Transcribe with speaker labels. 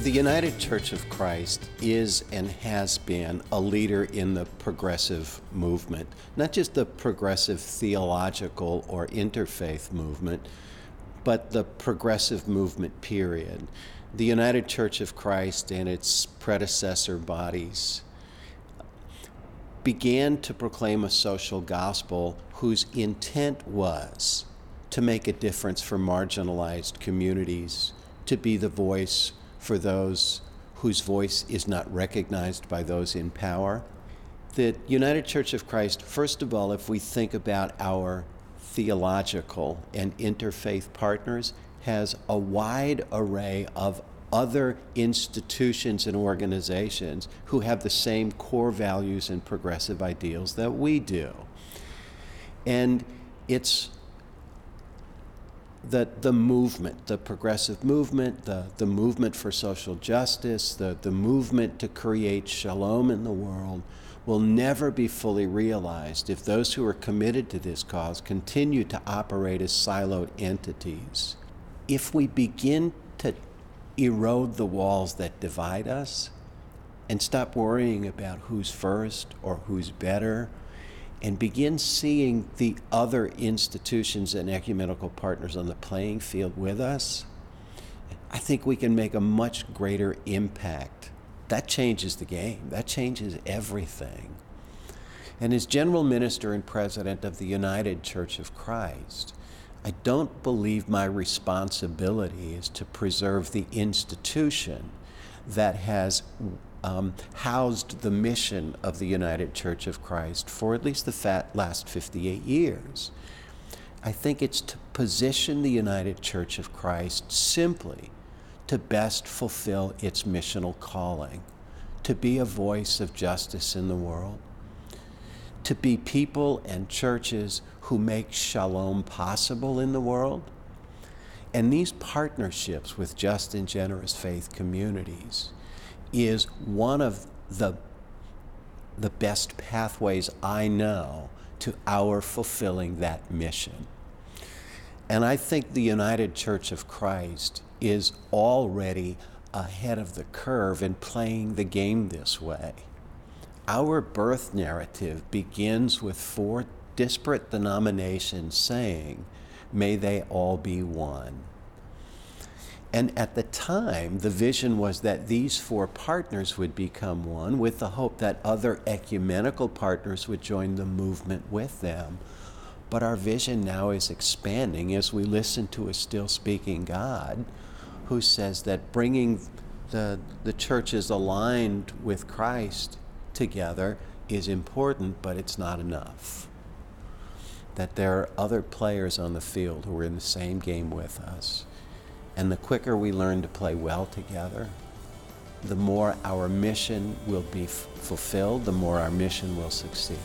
Speaker 1: The United Church of Christ is and has been a leader in the progressive movement, not just the progressive theological or interfaith movement, but the progressive movement period. The United Church of Christ and its predecessor bodies began to proclaim a social gospel whose intent was to make a difference for marginalized communities, to be the voice for those whose voice is not recognized by those in power. The United Church of Christ, first of all, if we think about our theological and interfaith partners, has a wide array of other institutions and organizations who have the same core values and progressive ideals that we do. And it's the movement, the progressive movement, the movement for social justice, the movement to create shalom in the world will never be fully realized if those who are committed to this cause continue to operate as siloed entities. If we begin to erode the walls that divide us and stop worrying about who's first or who's better, and begin seeing the other institutions and ecumenical partners on the playing field with us, I think we can make a much greater impact. That changes the game. That changes everything. And as General Minister and President of the United Church of Christ, I don't believe my responsibility is to preserve the institution that has housed the mission of the United Church of Christ for at least the last 58 years. I think it's to position the United Church of Christ simply to best fulfill its missional calling, to be a voice of justice in the world, to be people and churches who make shalom possible in the world. And these partnerships with just and generous faith communities is one of the best pathways I know to our fulfilling that mission. And I think the United Church of Christ is already ahead of the curve in playing the game this way. Our birth narrative begins with 4 disparate denominations saying, "May they all be one." And at the time, the vision was that these 4 partners would become one, with the hope that other ecumenical partners would join the movement with them. But our vision now is expanding as we listen to a still speaking God who says that bringing the churches aligned with Christ together is important, but it's not enough. That there are other players on the field who are in the same game with us. And the quicker we learn to play well together, the more our mission will be fulfilled, the more our mission will succeed.